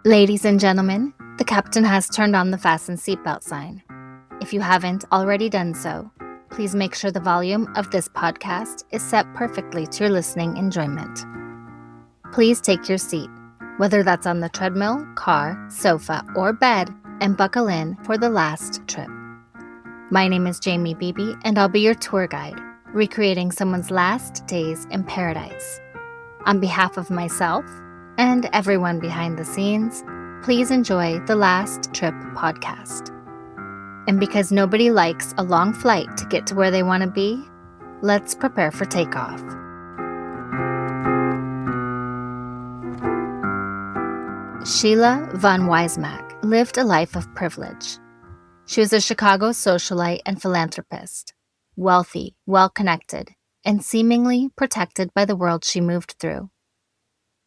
Ladies and gentlemen, the captain has turned on the fasten seatbelt sign. If you haven't already done so, please make sure the volume of this podcast is set perfectly to your listening enjoyment. Please take your seat, whether that's on the treadmill, car, sofa, or bed, and buckle in for the last trip. My name is Jamie Beebe, and I'll be your tour guide, recreating someone's last days in paradise. On behalf of myself and everyone behind the scenes, please enjoy the Last Trip podcast. And because nobody likes a long flight to get to where they want to be, let's prepare for takeoff. Sheila von Wiese-Mack lived a life of privilege. She was a Chicago socialite and philanthropist, wealthy, well-connected, and seemingly protected by the world she moved through.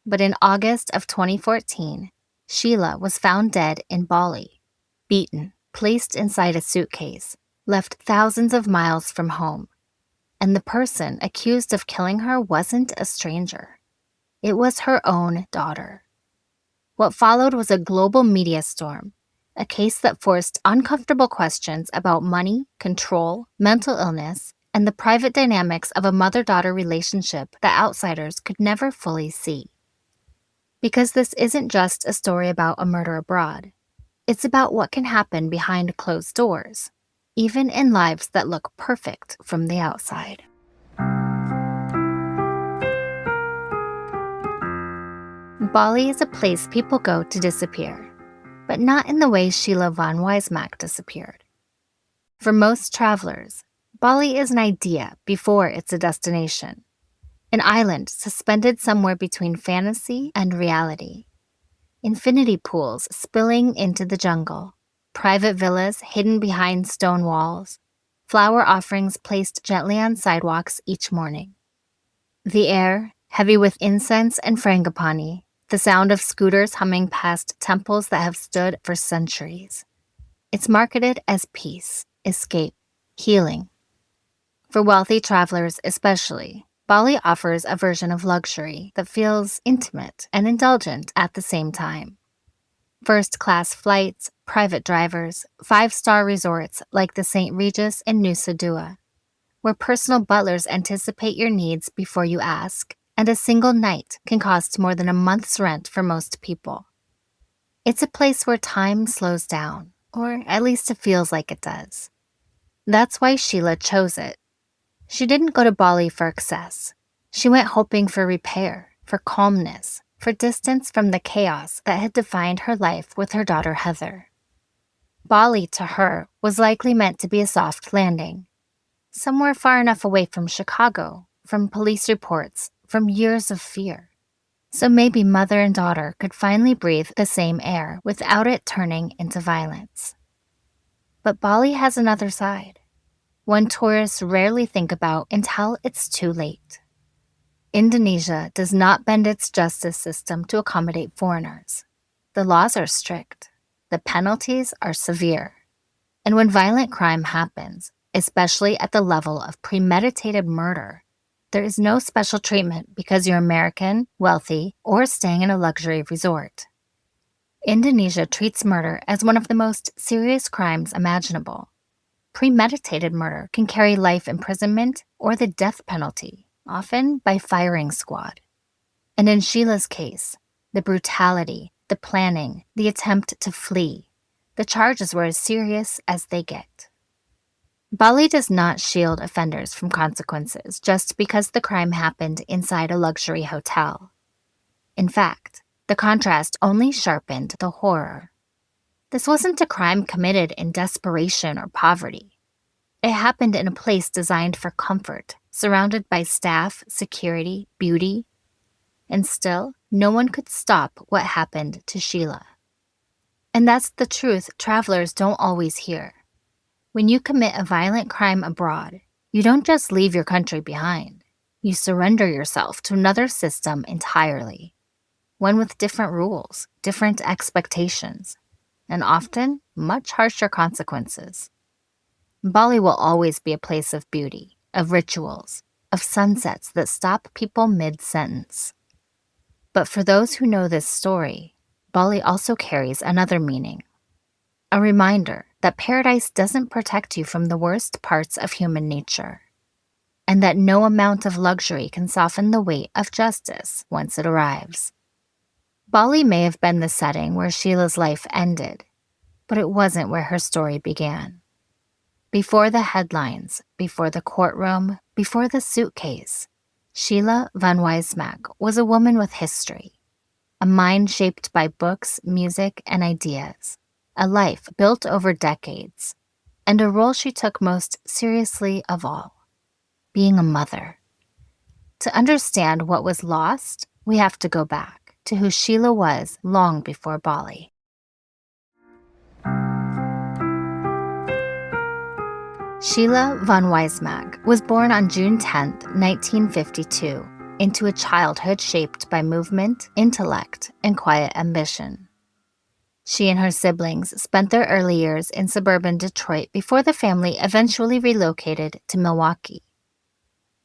But in August of 2014, Sheila was found dead in Bali, beaten, placed inside a suitcase, left thousands of miles from home. And the person accused of killing her wasn't a stranger. It was her own daughter. What followed was a global media storm, a case that forced uncomfortable questions about money, control, mental illness, and the private dynamics of a mother-daughter relationship that outsiders could never fully see. Because this isn't just a story about a murder abroad. It's about what can happen behind closed doors, even in lives that look perfect from the outside. Bali is a place people go to disappear, but not in the way Sheila von Wiese-Mack disappeared. For most travelers, Bali is an idea before it's a destination. An island suspended somewhere between fantasy and reality. Infinity pools spilling into the jungle, private villas hidden behind stone walls, flower offerings placed gently on sidewalks each morning. The air, heavy with incense and frangipani, the sound of scooters humming past temples that have stood for centuries. It's marketed as peace, escape, healing. For wealthy travelers especially, Bali offers a version of luxury that feels intimate and indulgent at the same time. First-class flights, private drivers, 5-star resorts like the St. Regis in Nusa Dua, where personal butlers anticipate your needs before you ask, and a single night can cost more than a month's rent for most people. It's a place where time slows down, or at least it feels like it does. That's why Sheila chose it. She didn't go to Bali for excess. She went hoping for repair, for calmness, for distance from the chaos that had defined her life with her daughter Heather. Bali, to her, was likely meant to be a soft landing. Somewhere far enough away from Chicago, from police reports, from years of fear. So maybe mother and daughter could finally breathe the same air without it turning into violence. But Bali has another side. One tourists rarely think about until it's too late. Indonesia does not bend its justice system to accommodate foreigners. The laws are strict. The penalties are severe. And when violent crime happens, especially at the level of premeditated murder, there is no special treatment because you're American, wealthy, or staying in a luxury resort. Indonesia treats murder as one of the most serious crimes imaginable. Premeditated murder can carry life imprisonment or the death penalty, often by firing squad. And in Sheila's case, the brutality, the planning, the attempt to flee, the charges were as serious as they get. Bali does not shield offenders from consequences just because the crime happened inside a luxury hotel. In fact, the contrast only sharpened the horror. This wasn't a crime committed in desperation or poverty. It happened in a place designed for comfort, surrounded by staff, security, beauty. And still, no one could stop what happened to Sheila. And that's the truth travelers don't always hear. When you commit a violent crime abroad, you don't just leave your country behind. You surrender yourself to another system entirely. One with different rules, different expectations, and often much harsher consequences. Bali will always be a place of beauty, of rituals, of sunsets that stop people mid-sentence. But for those who know this story, Bali also carries another meaning, a reminder that paradise doesn't protect you from the worst parts of human nature, and that no amount of luxury can soften the weight of justice once it arrives. Bali may have been the setting where Sheila's life ended, but it wasn't where her story began. Before the headlines, before the courtroom, before the suitcase, Sheila von Wiese-Mack was a woman with history, a mind shaped by books, music, and ideas, a life built over decades, and a role she took most seriously of all, being a mother. To understand what was lost, we have to go back to who Sheila was long before Bali. Sheila von Wiese-Mack was born on June 10, 1952, into a childhood shaped by movement, intellect, and quiet ambition. She and her siblings spent their early years in suburban Detroit before the family eventually relocated to Milwaukee.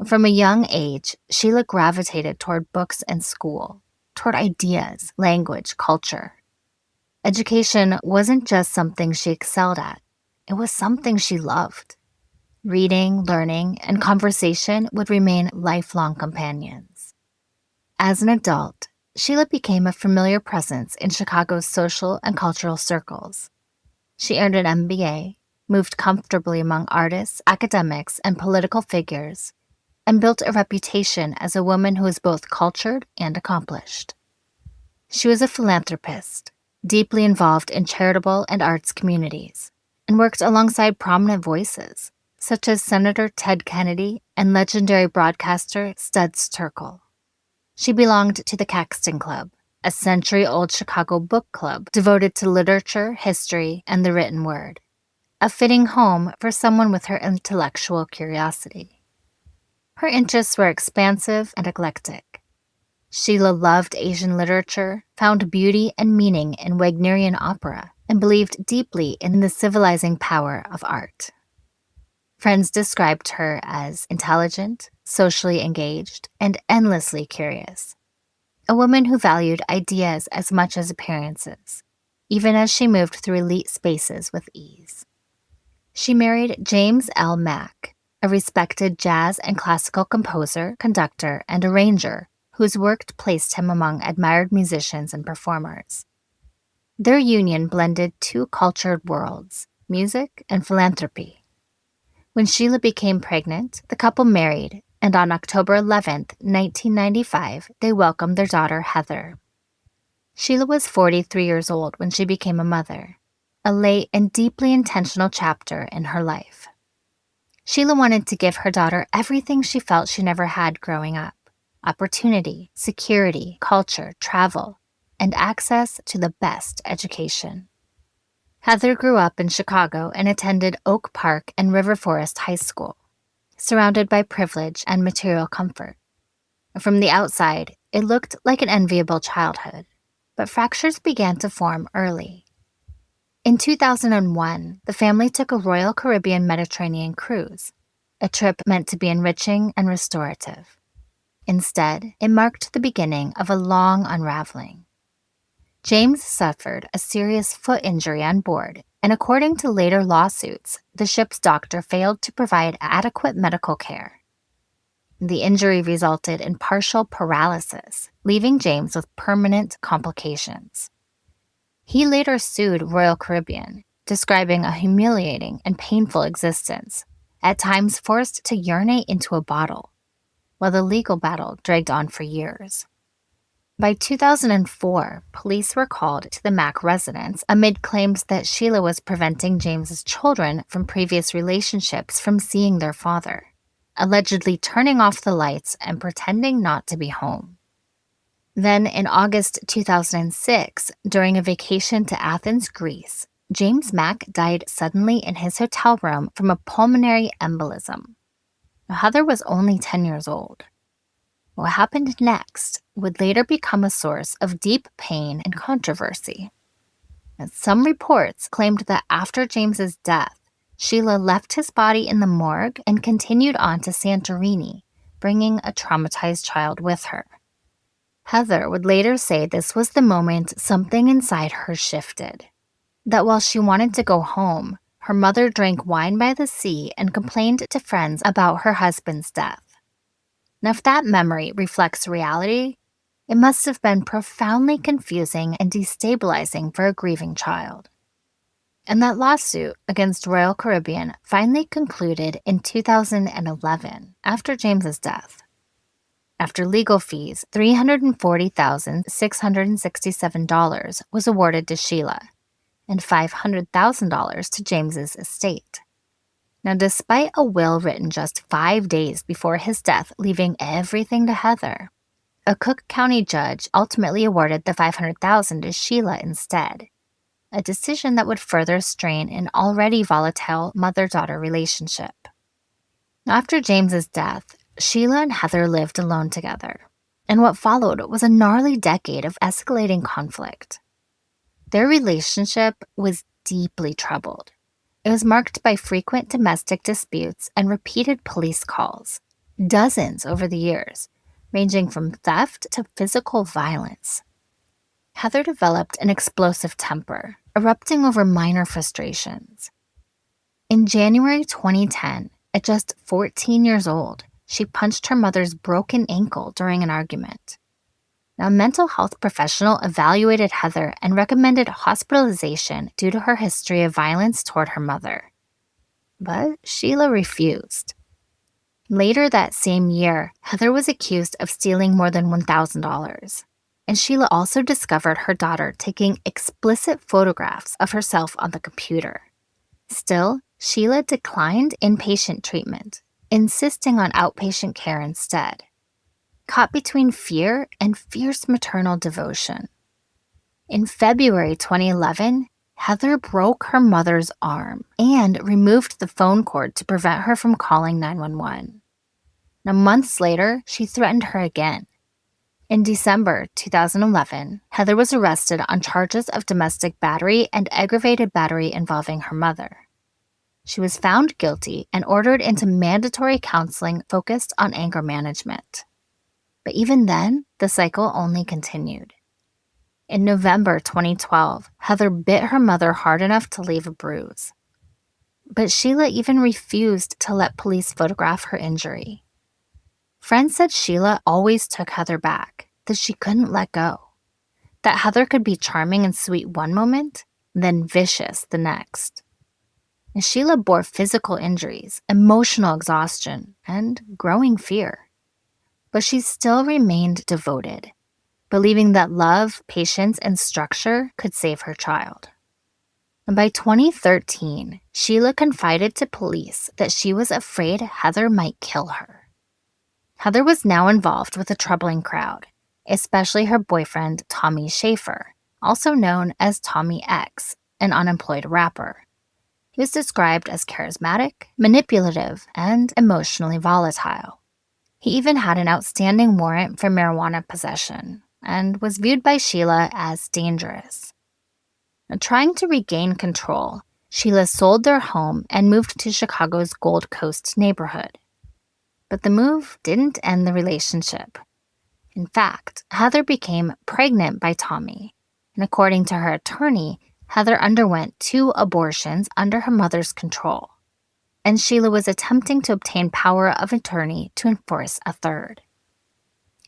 From a young age, Sheila gravitated toward books and school, toward ideas, language, culture. Education wasn't just something she excelled at, it was something she loved. Reading, learning, and conversation would remain lifelong companions. As an adult, Sheila became a familiar presence in Chicago's social and cultural circles. She earned an MBA, moved comfortably among artists, academics, and political figures, and built a reputation as a woman who was both cultured and accomplished. She was a philanthropist, deeply involved in charitable and arts communities, and worked alongside prominent voices, such as Senator Ted Kennedy and legendary broadcaster Studs Terkel. She belonged to the Caxton Club, a century-old Chicago book club devoted to literature, history, and the written word, a fitting home for someone with her intellectual curiosity. Her interests were expansive and eclectic. Sheila loved Asian literature, found beauty and meaning in Wagnerian opera, and believed deeply in the civilizing power of art. Friends described her as intelligent, socially engaged, and endlessly curious. A woman who valued ideas as much as appearances, even as she moved through elite spaces with ease. She married James L. Mack, a respected jazz and classical composer, conductor, and arranger whose work placed him among admired musicians and performers. Their union blended two cultured worlds, music and philanthropy. When Sheila became pregnant, the couple married, and on October 11, 1995, they welcomed their daughter, Heather. Sheila was 43 years old when she became a mother, a late and deeply intentional chapter in her life. Sheila wanted to give her daughter everything she felt she never had growing up: opportunity, security, culture, travel, and access to the best education. Heather grew up in Chicago and attended Oak Park and River Forest High School, surrounded by privilege and material comfort. From the outside, it looked like an enviable childhood, but fractures began to form early. In 2001, the family took a Royal Caribbean Mediterranean cruise, a trip meant to be enriching and restorative. Instead, it marked the beginning of a long unraveling. James suffered a serious foot injury on board, and according to later lawsuits, the ship's doctor failed to provide adequate medical care. The injury resulted in partial paralysis, leaving James with permanent complications. He later sued Royal Caribbean, describing a humiliating and painful existence, at times forced to urinate into a bottle, while the legal battle dragged on for years. By 2004, police were called to the Mack residence amid claims that Sheila was preventing James's children from previous relationships from seeing their father, allegedly turning off the lights and pretending not to be home. Then, in August 2006, during a vacation to Athens, Greece, James Mack died suddenly in his hotel room from a pulmonary embolism. Heather was only 10 years old. What happened next would later become a source of deep pain and controversy. And some reports claimed that after James's death, Sheila left his body in the morgue and continued on to Santorini, bringing a traumatized child with her. Heather would later say this was the moment something inside her shifted. That while she wanted to go home, her mother drank wine by the sea and complained to friends about her husband's death. Now, if that memory reflects reality, it must have been profoundly confusing and destabilizing for a grieving child. And that lawsuit against Royal Caribbean finally concluded in 2011 after James's death. After legal fees, $340,667 was awarded to Sheila and $500,000 to James's estate. Now, despite a will written just 5 days before his death, leaving everything to Heather, a Cook County judge ultimately awarded the $500,000 to Sheila instead, a decision that would further strain an already volatile mother-daughter relationship. After James's death, Sheila and Heather lived alone together, and what followed was a gnarly decade of escalating conflict. Their relationship was deeply troubled. It was marked by frequent domestic disputes and repeated police calls, dozens over the years, ranging from theft to physical violence. Heather developed an explosive temper, erupting over minor frustrations. In January 2010, at just 14 years old, she punched her mother's broken ankle during an argument. Now, a mental health professional evaluated Heather and recommended hospitalization due to her history of violence toward her mother. But Sheila refused. Later that same year, Heather was accused of stealing more than $1,000. And Sheila also discovered her daughter taking explicit photographs of herself on the computer. Still, Sheila declined inpatient treatment, insisting on outpatient care instead. Caught between fear and fierce maternal devotion. In February 2011, Heather broke her mother's arm and removed the phone cord to prevent her from calling 911. Now, months later, she threatened her again. In December 2011, Heather was arrested on charges of domestic battery and aggravated battery involving her mother. She was found guilty and ordered into mandatory counseling focused on anger management. But even then, the cycle only continued. In November 2012, Heather bit her mother hard enough to leave a bruise. But Sheila even refused to let police photograph her injury. Friends said Sheila always took Heather back, that she couldn't let go. That Heather could be charming and sweet one moment, then vicious the next. And Sheila bore physical injuries, emotional exhaustion, and growing fear. But she still remained devoted, believing that love, patience, and structure could save her child. And by 2013, Sheila confided to police that she was afraid Heather might kill her. Heather was now involved with a troubling crowd, especially her boyfriend, Tommy Schaefer, also known as Tommy X, an unemployed rapper. He was described as charismatic, manipulative, and emotionally volatile. He even had an outstanding warrant for marijuana possession and was viewed by Sheila as dangerous. Now, trying to regain control, Sheila sold their home and moved to Chicago's Gold Coast neighborhood. But the move didn't end the relationship. In fact, Heather became pregnant by Tommy, and according to her attorney, Heather underwent 2 abortions under her mother's control, and Sheila was attempting to obtain power of attorney to enforce a third.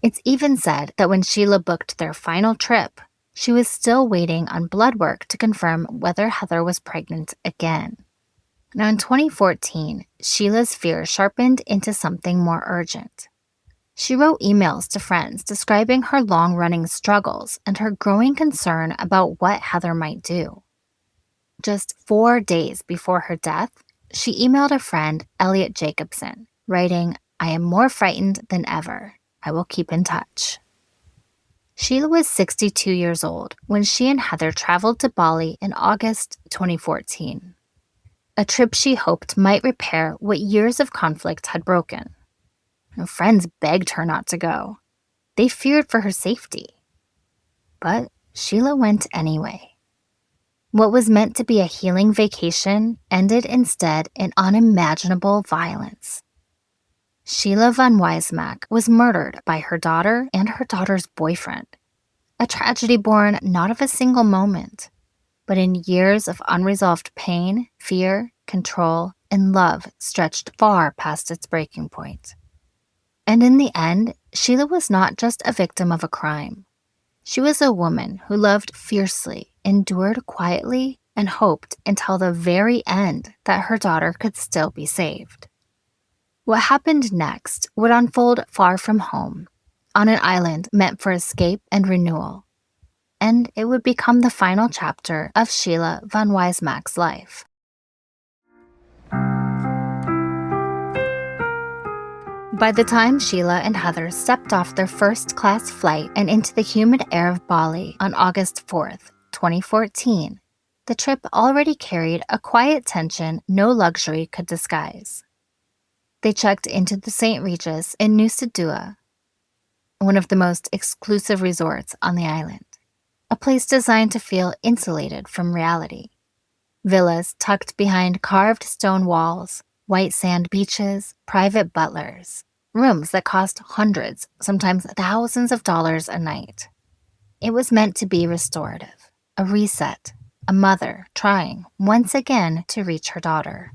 It's even said that when Sheila booked their final trip, she was still waiting on blood work to confirm whether Heather was pregnant again. Now, in 2014, Sheila's fear sharpened into something more urgent. She wrote emails to friends describing her long-running struggles and her growing concern about what Heather might do. Just 4 days before her death, she emailed a friend, Elliot Jacobson, writing, "I am more frightened than ever. I will keep in touch." Sheila was 62 years old when she and Heather traveled to Bali in August 2014, a trip she hoped might repair what years of conflict had broken. Her friends begged her not to go. They feared for her safety. But Sheila went anyway. What was meant to be a healing vacation ended instead in unimaginable violence. Sheila von Wiese-Mack was murdered by her daughter and her daughter's boyfriend. A tragedy born not of a single moment, but in years of unresolved pain, fear, control, and love stretched far past its breaking point. And in the end, Sheila was not just a victim of a crime. She was a woman who loved fiercely, endured quietly, and hoped until the very end that her daughter could still be saved. What happened next would unfold far from home, on an island meant for escape and renewal. And it would become the final chapter of Sheila von Wiese-Mack's life. By the time Sheila and Heather stepped off their first-class flight and into the humid air of Bali on August 4th, 2014, the trip already carried a quiet tension no luxury could disguise. They checked into the St. Regis in Nusa Dua, one of the most exclusive resorts on the island, a place designed to feel insulated from reality. Villas tucked behind carved stone walls, white sand beaches, private butlers, rooms that cost hundreds, sometimes thousands of dollars a night. It was meant to be restorative, a reset, a mother trying, once again, to reach her daughter.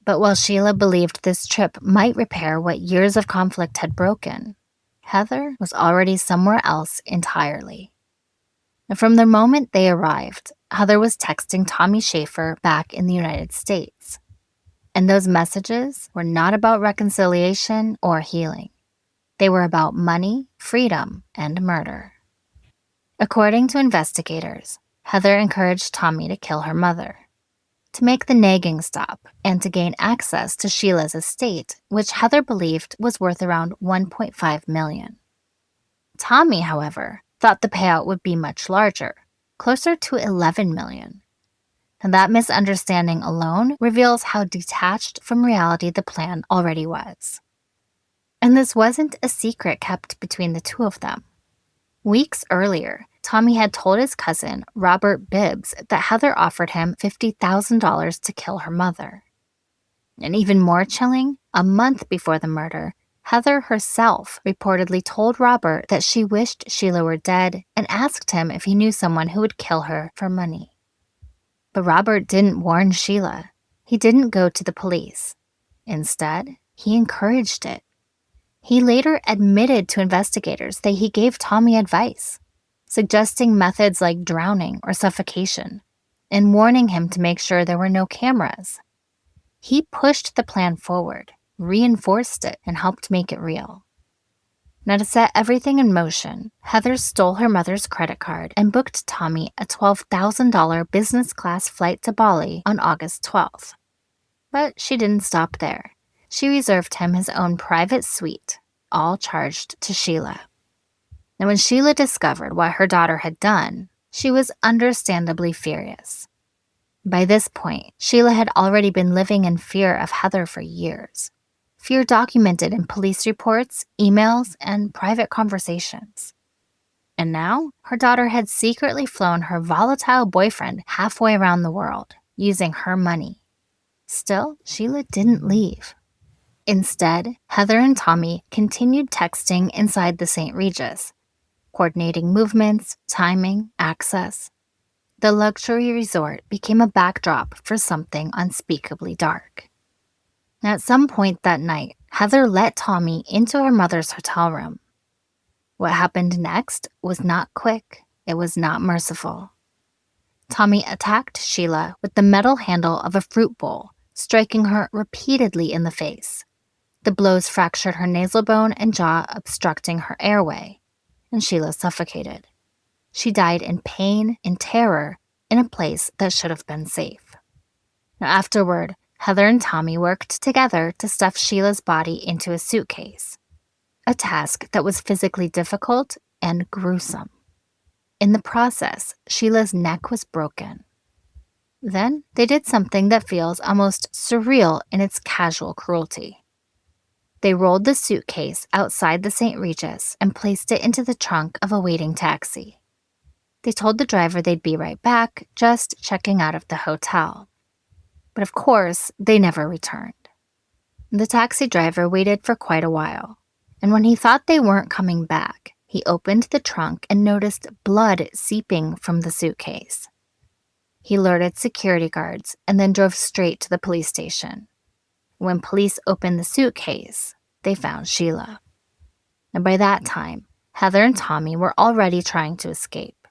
But while Sheila believed this trip might repair what years of conflict had broken, Heather was already somewhere else entirely. And from the moment they arrived, Heather was texting Tommy Schaefer back in the United States. And those messages were not about reconciliation or healing. They were about money, freedom, and murder. According to investigators, Heather encouraged Tommy to kill her mother, to make the nagging stop, and to gain access to Sheila's estate, which Heather believed was worth around $1.5 million. Tommy, however, thought the payout would be much larger, closer to $11 million. And that misunderstanding alone reveals how detached from reality the plan already was. And this wasn't a secret kept between the two of them. Weeks earlier, Tommy had told his cousin, Robert Bibbs, that Heather offered him $50,000 to kill her mother. And even more chilling, a month before the murder, Heather herself reportedly told Robert that she wished Sheila were dead and asked him if he knew someone who would kill her for money. But Robert didn't warn Sheila. He didn't go to the police. Instead, he encouraged it. He later admitted to investigators that he gave Tommy advice, suggesting methods like drowning or suffocation, and warning him to make sure there were no cameras. He pushed the plan forward, reinforced it, and helped make it real. Now, to set everything in motion, Heather stole her mother's credit card and booked Tommy a $12,000 business class flight to Bali on August 12th. But she didn't stop there. She reserved him his own private suite, all charged to Sheila. And when Sheila discovered what her daughter had done, she was understandably furious. By this point, Sheila had already been living in fear of Heather for years. Fear documented in police reports, emails, and private conversations. And now, her daughter had secretly flown her volatile boyfriend halfway around the world, using her money. Still, Sheila didn't leave. Instead, Heather and Tommy continued texting inside the St. Regis, coordinating movements, timing, access. The luxury resort became a backdrop for something unspeakably dark. At some point that night, Heather let Tommy into her mother's hotel room. What happened next was not quick. It was not merciful. Tommy attacked Sheila with the metal handle of a fruit bowl, striking her repeatedly in the face. The blows fractured her nasal bone and jaw, obstructing her airway, and Sheila suffocated. She died in pain and terror in a place that should have been safe. Now, afterward, Heather and Tommy worked together to stuff Sheila's body into a suitcase, a task that was physically difficult and gruesome. In the process, Sheila's neck was broken. Then they did something that feels almost surreal in its casual cruelty. They rolled the suitcase outside the St. Regis and placed it into the trunk of a waiting taxi. They told the driver they'd be right back, just checking out of the hotel. But of course, they never returned. The taxi driver waited for quite a while, and when he thought they weren't coming back, he opened the trunk and noticed blood seeping from the suitcase. He alerted security guards and then drove straight to the police station. When police opened the suitcase, they found Sheila. And by that time, Heather and Tommy were already trying to escape.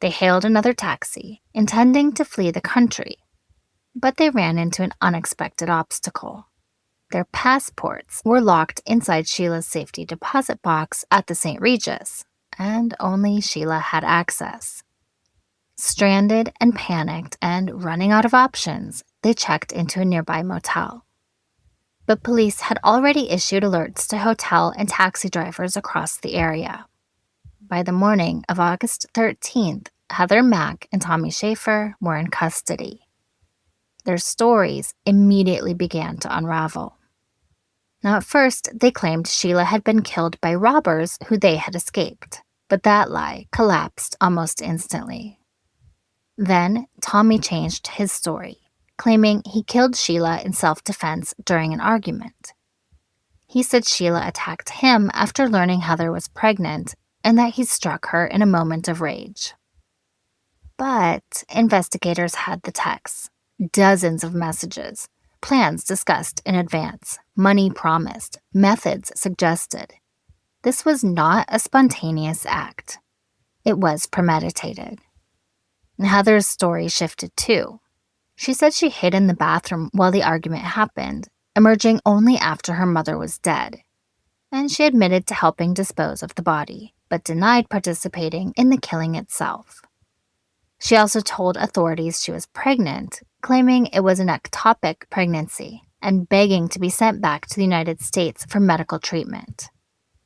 They hailed another taxi, intending to flee the country, but they ran into an unexpected obstacle. Their passports were locked inside Sheila's safety deposit box at the St. Regis, and only Sheila had access. Stranded and panicked and running out of options, they checked into a nearby motel. But police had already issued alerts to hotel and taxi drivers across the area. By the morning of August 13th, Heather Mack and Tommy Schaefer were in custody. Their stories immediately began to unravel. Now, at first, they claimed Sheila had been killed by robbers who they had escaped, but that lie collapsed almost instantly. Then, Tommy changed his story, claiming he killed Sheila in self-defense during an argument. He said Sheila attacked him after learning Heather was pregnant and that he struck her in a moment of rage. But investigators had the texts, dozens of messages, plans discussed in advance, money promised, methods suggested. This was not a spontaneous act. It was premeditated. Heather's story shifted too. She said she hid in the bathroom while the argument happened, emerging only after her mother was dead. And she admitted to helping dispose of the body, but denied participating in the killing itself. She also told authorities she was pregnant, claiming it was an ectopic pregnancy and begging to be sent back to the United States for medical treatment.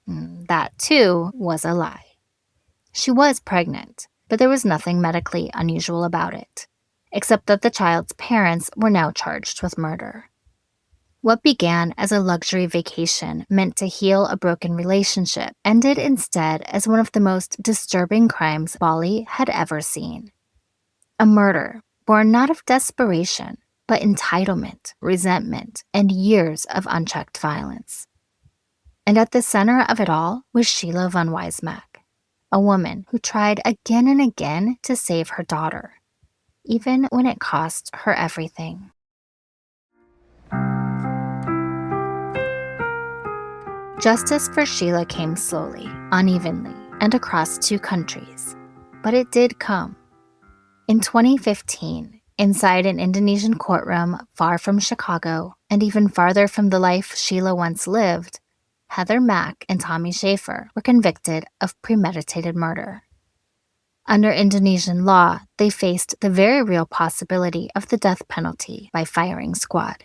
That, too, was a lie. She was pregnant, but there was nothing medically unusual about it, except that the child's parents were now charged with murder. What began as a luxury vacation meant to heal a broken relationship ended instead as one of the most disturbing crimes Bali had ever seen. A murder born not of desperation, but entitlement, resentment, and years of unchecked violence. And at the center of it all was Sheila von Wiese-Mack, a woman who tried again and again to save her daughter, even when it cost her everything. Justice for Sheila came slowly, unevenly, and across 2 countries. But it did come. In 2015, inside an Indonesian courtroom far from Chicago and even farther from the life Sheila once lived, Heather Mack and Tommy Schaefer were convicted of premeditated murder. Under Indonesian law, they faced the very real possibility of the death penalty by firing squad.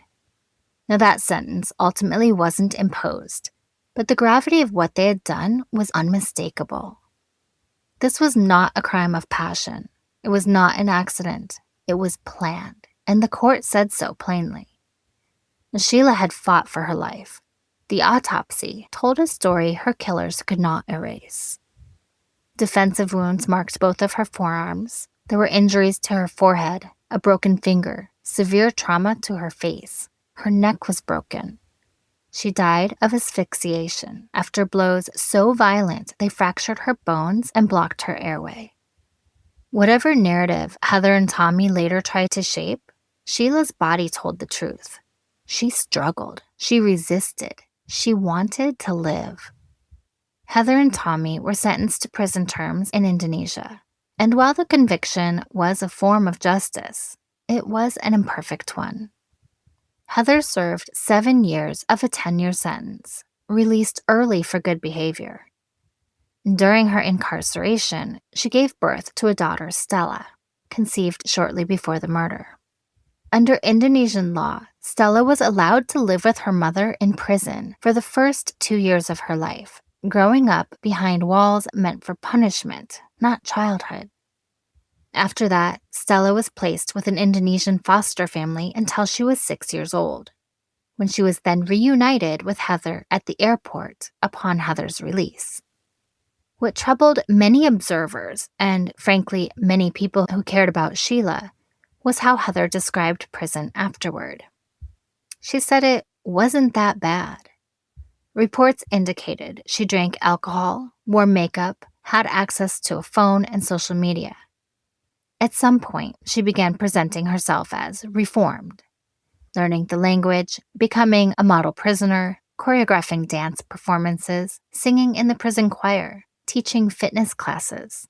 Now, that sentence ultimately wasn't imposed, but the gravity of what they had done was unmistakable. This was not a crime of passion. It was not an accident. It was planned, and the court said so plainly. Sheila had fought for her life. The autopsy told a story her killers could not erase. Defensive wounds marked both of her forearms. There were injuries to her forehead, a broken finger, severe trauma to her face. Her neck was broken. She died of asphyxiation after blows so violent they fractured her bones and blocked her airway. Whatever narrative Heather and Tommy later tried to shape, Sheila's body told the truth. She struggled. She resisted. She wanted to live. Heather and Tommy were sentenced to prison terms in Indonesia, and while the conviction was a form of justice, it was an imperfect one. Heather served 7 years of a 10-year sentence, released early for good behavior. During her incarceration, she gave birth to a daughter, Stella, conceived shortly before the murder. Under Indonesian law, Stella was allowed to live with her mother in prison for the first 2 years of her life, growing up behind walls meant for punishment, not childhood. After that, Stella was placed with an Indonesian foster family until she was 6 years old, when she was then reunited with Heather at the airport upon Heather's release. What troubled many observers, and frankly many people who cared about Sheila, was how Heather described prison afterward. She said it wasn't that bad. Reports indicated she drank alcohol, wore makeup, had access to a phone and social media. At some point, she began presenting herself as reformed, learning the language, becoming a model prisoner, choreographing dance performances, singing in the prison choir, teaching fitness classes.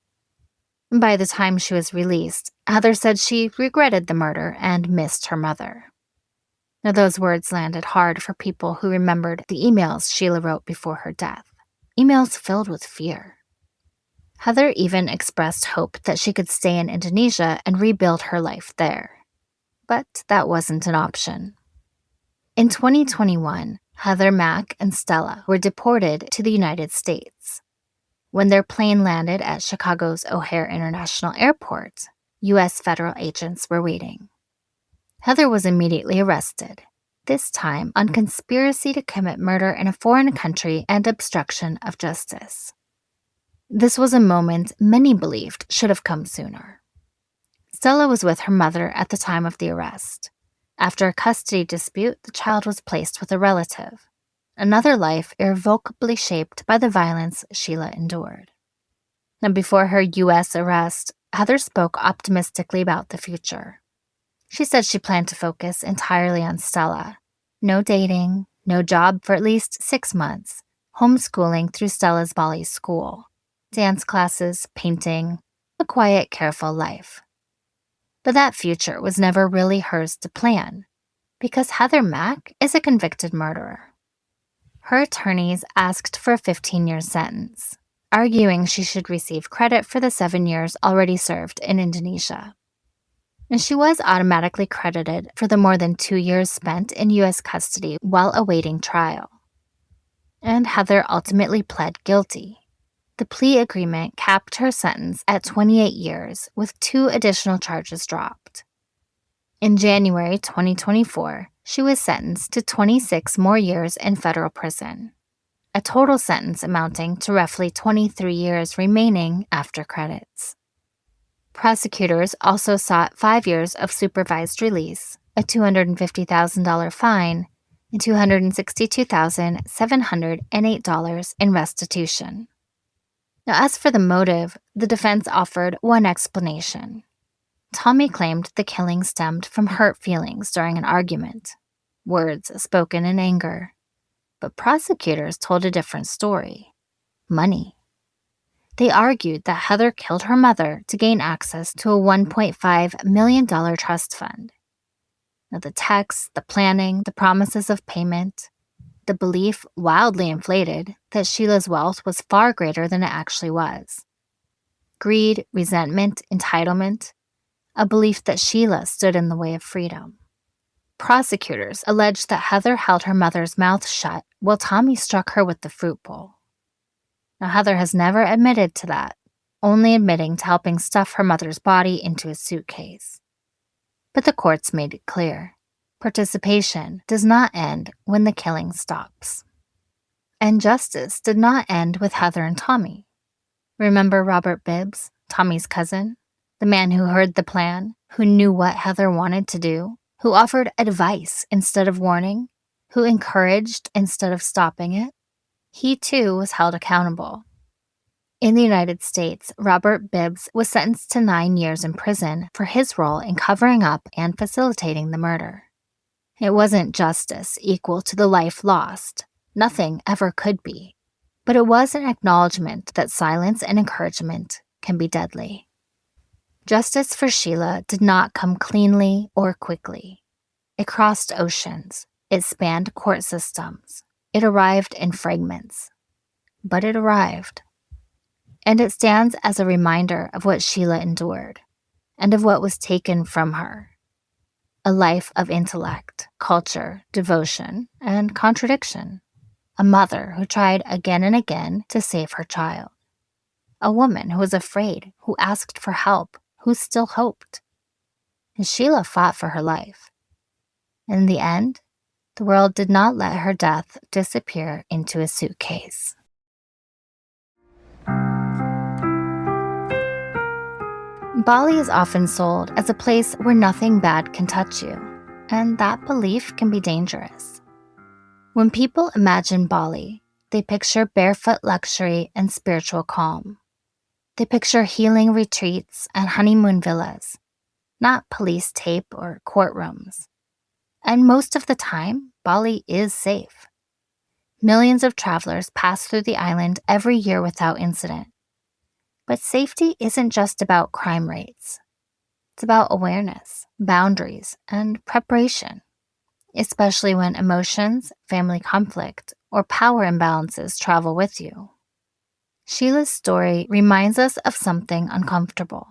By the time she was released, Heather said she regretted the murder and missed her mother. Now, those words landed hard for people who remembered the emails Sheila wrote before her death, emails filled with fear. Heather even expressed hope that she could stay in Indonesia and rebuild her life there. But that wasn't an option. In 2021, Heather Mack and Stella were deported to the United States. When their plane landed at Chicago's O'Hare International Airport, U.S. federal agents were waiting. Heather was immediately arrested, this time on conspiracy to commit murder in a foreign country and obstruction of justice. This was a moment many believed should have come sooner. Stella was with her mother at the time of the arrest. After a custody dispute, the child was placed with a relative, another life irrevocably shaped by the violence Sheila endured. And before her U.S. arrest, Heather spoke optimistically about the future. She said she planned to focus entirely on Stella. No dating, no job for at least 6 months, homeschooling through Stella's Bali school, dance classes, painting, a quiet, careful life. But that future was never really hers to plan, because Heather Mack is a convicted murderer. Her attorneys asked for a 15-year sentence, arguing she should receive credit for the 7 years already served in Indonesia. And she was automatically credited for the more than 2 years spent in U.S. custody while awaiting trial. And Heather ultimately pled guilty. The plea agreement capped her sentence at 28 years, with 2 additional charges dropped. In January 2024, she was sentenced to 26 more years in federal prison, a total sentence amounting to roughly 23 years remaining after credits. Prosecutors also sought 5 years of supervised release, a $250,000 fine, and $262,708 in restitution. Now, as for the motive, the defense offered one explanation. Tommy claimed the killing stemmed from hurt feelings during an argument, words spoken in anger. But prosecutors told a different story: money. They argued that Heather killed her mother to gain access to a $1.5 million trust fund. Now, the texts, the planning, the promises of payment, the belief, wildly inflated, that Sheila's wealth was far greater than it actually was. Greed, resentment, entitlement, a belief that Sheila stood in the way of freedom. Prosecutors alleged that Heather held her mother's mouth shut while Tommy struck her with the fruit bowl. Now, Heather has never admitted to that, only admitting to helping stuff her mother's body into a suitcase. But the courts made it clear: participation does not end when the killing stops. And justice did not end with Heather and Tommy. Remember Robert Bibbs, Tommy's cousin? The man who heard the plan, who knew what Heather wanted to do, who offered advice instead of warning, who encouraged instead of stopping it? He too was held accountable. In the United States, Robert Bibbs was sentenced to 9 years in prison for his role in covering up and facilitating the murder. It wasn't justice equal to the life lost. Nothing ever could be. But it was an acknowledgement that silence and encouragement can be deadly. Justice for Sheila did not come cleanly or quickly. It crossed oceans. It spanned court systems. It arrived in fragments. But it arrived. And it stands as a reminder of what Sheila endured, and of what was taken from her. A life of intellect, culture, devotion, and contradiction. A mother who tried again and again to save her child. A woman who was afraid, who asked for help, who still hoped. And Sheila fought for her life. In the end, the world did not let her death disappear into a suitcase. Bali is often sold as a place where nothing bad can touch you, and that belief can be dangerous. When people imagine Bali, they picture barefoot luxury and spiritual calm. They picture healing retreats and honeymoon villas, not police tape or courtrooms. And most of the time, Bali is safe. Millions of travelers pass through the island every year without incident. But safety isn't just about crime rates. It's about awareness, boundaries, and preparation, especially when emotions, family conflict, or power imbalances travel with you. Sheila's story reminds us of something uncomfortable.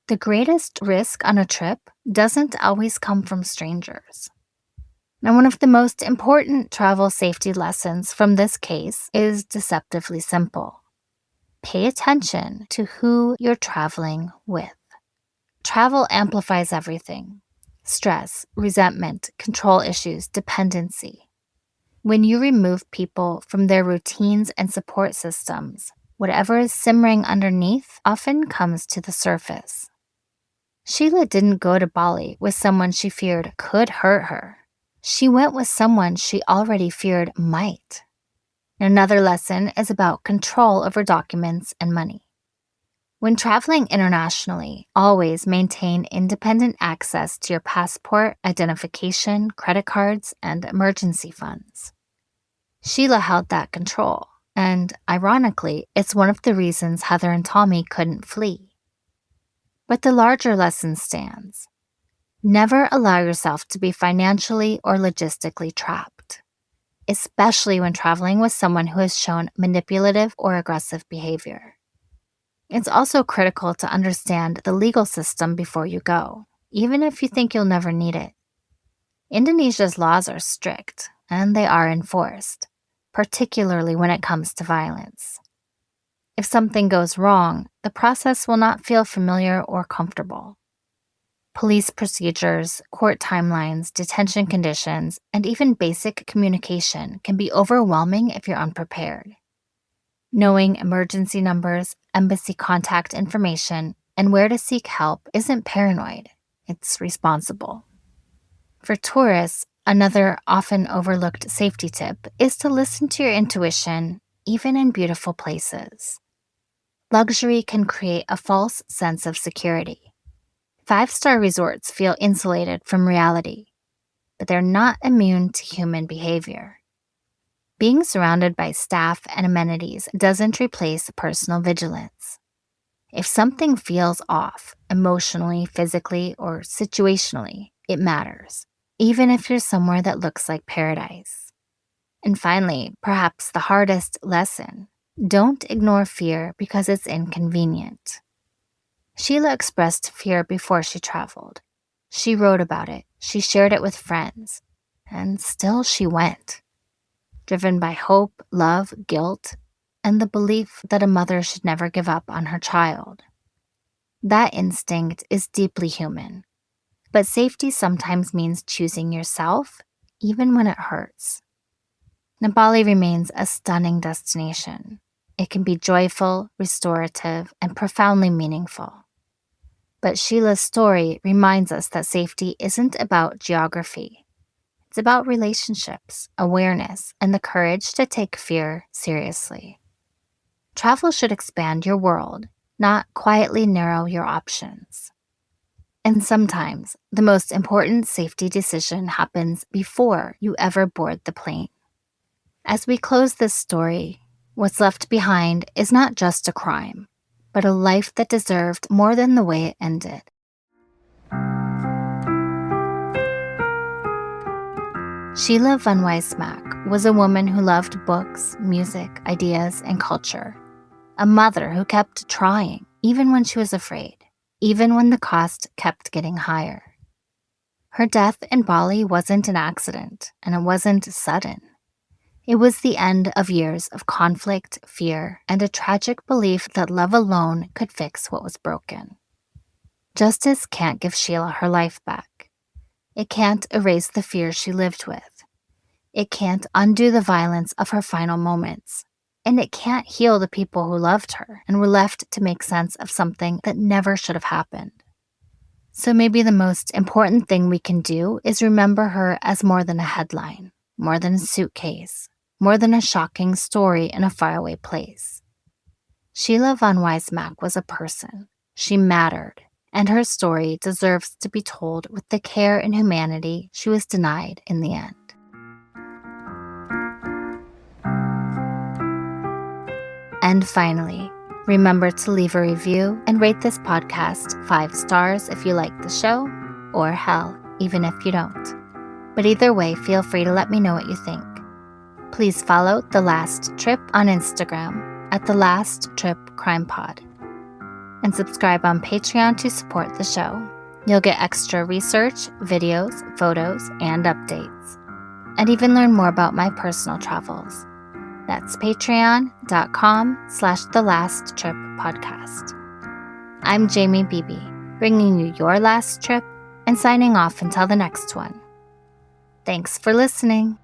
The greatest risk on a trip doesn't always come from strangers. Now, one of the most important travel safety lessons from this case is deceptively simple. Pay attention to who you're traveling with. Travel amplifies everything: stress, resentment, control issues, dependency. When you remove people from their routines and support systems, whatever is simmering underneath often comes to the surface. Sheila didn't go to Bali with someone she feared could hurt her. She went with someone she already feared might. Another lesson is about control over documents and money. When traveling internationally, always maintain independent access to your passport, identification, credit cards, and emergency funds. Sheila held that control, and ironically, it's one of the reasons Heather and Tommy couldn't flee. But the larger lesson stands. Never allow yourself to be financially or logistically trapped, especially when traveling with someone who has shown manipulative or aggressive behavior. It's also critical to understand the legal system before you go, even if you think you'll never need it. Indonesia's laws are strict, and they are enforced, particularly when it comes to violence. If something goes wrong, the process will not feel familiar or comfortable. Police procedures, court timelines, detention conditions, and even basic communication can be overwhelming if you're unprepared. Knowing emergency numbers, embassy contact information, and where to seek help isn't paranoid, it's responsible. For tourists, another often overlooked safety tip is to listen to your intuition, even in beautiful places. Luxury can create a false sense of security. 5-star resorts feel insulated from reality, but they're not immune to human behavior. Being surrounded by staff and amenities doesn't replace personal vigilance. If something feels off, emotionally, physically, or situationally, it matters, even if you're somewhere that looks like paradise. And finally, perhaps the hardest lesson: don't ignore fear because it's inconvenient. Sheila expressed fear before she traveled. She wrote about it, she shared it with friends, and still she went. Driven by hope, love, guilt, and the belief that a mother should never give up on her child. That instinct is deeply human, but safety sometimes means choosing yourself, even when it hurts. Now, Bali remains a stunning destination. It can be joyful, restorative, and profoundly meaningful. But Sheila's story reminds us that safety isn't about geography. It's about relationships, awareness, and the courage to take fear seriously. Travel should expand your world, not quietly narrow your options. And sometimes, the most important safety decision happens before you ever board the plane. As we close this story, what's left behind is not just a crime, but a life that deserved more than the way it ended. Sheila von Wiese-Mack was a woman who loved books, music, ideas, and culture. A mother who kept trying, even when she was afraid, even when the cost kept getting higher. Her death in Bali wasn't an accident, and it wasn't sudden. It was the end of years of conflict, fear, and a tragic belief that love alone could fix what was broken. Justice can't give Sheila her life back. It can't erase the fear she lived with. It can't undo the violence of her final moments. And it can't heal the people who loved her and were left to make sense of something that never should have happened. So maybe the most important thing we can do is remember her as more than a headline, more than a suitcase, more than a shocking story in a faraway place. Sheila von Wiese-Mack was a person. She mattered, and her story deserves to be told with the care and humanity she was denied in the end. And finally, remember to leave a review and rate this podcast 5 stars if you like the show, or hell, even if you don't. But either way, feel free to let me know what you think. Please follow The Last Trip on Instagram at The Last Trip Crime Pod. And subscribe on Patreon to support the show. You'll get extra research, videos, photos, and updates. And even learn more about my personal travels. That's patreon.com/The Last Trip Podcast. I'm Jamie Beebe, bringing you your last trip and signing off until the next one. Thanks for listening.